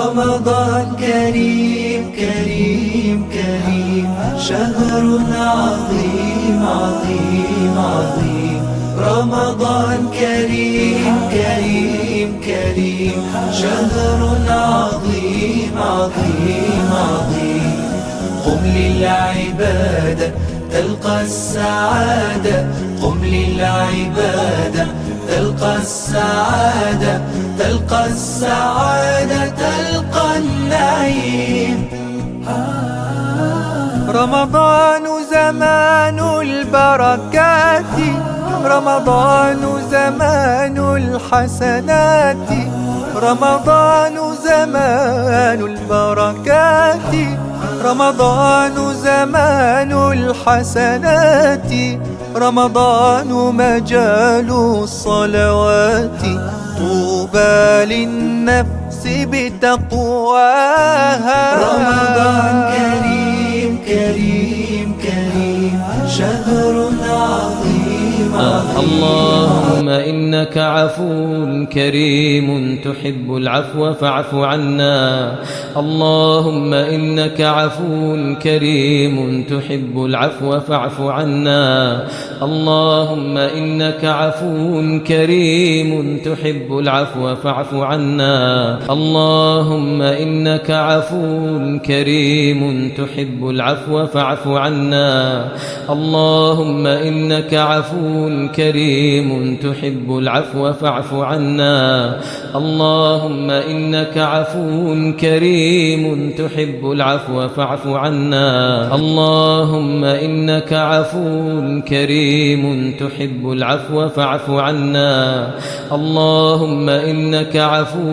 رمضان كريم كريم كريم، شهر عظيم عظيم عظيم. رمضان كريم كريم كريم، شهر عظيم عظيم عظيم. قم للعبادة تلقى السعادة، قم للعبادة تلقى السعادة، تلقى السعادة تلقى النعيم. رمضان زمان البركات، رمضان زمان الحسنات، رمضان زمان البركات، رمضان زمان الحسنات، رمضان مجال الصلوات. طوبى للنفس بتقواها. رمضان كريم كريم كريم، شهر عظيم عظيم. اللهم إنك عفو كريم تحب العفو فاعف عنا. اللهم إنك عفو كريم تحب العفو فاعف عنا. اللهم إنك عفو كريم تحب العفو فاعف عنا. اللهم إنك عفو كريم تحب العفو فاعف عنا. اللهم إنك عفو كريم تحب العفو فاعف عنا. اللهم إنك عفو كريم تحب العفو فاعف عنا. اللهم إنك عفو كريم تحب العفو فاعف عنا. اللهم إنك عفو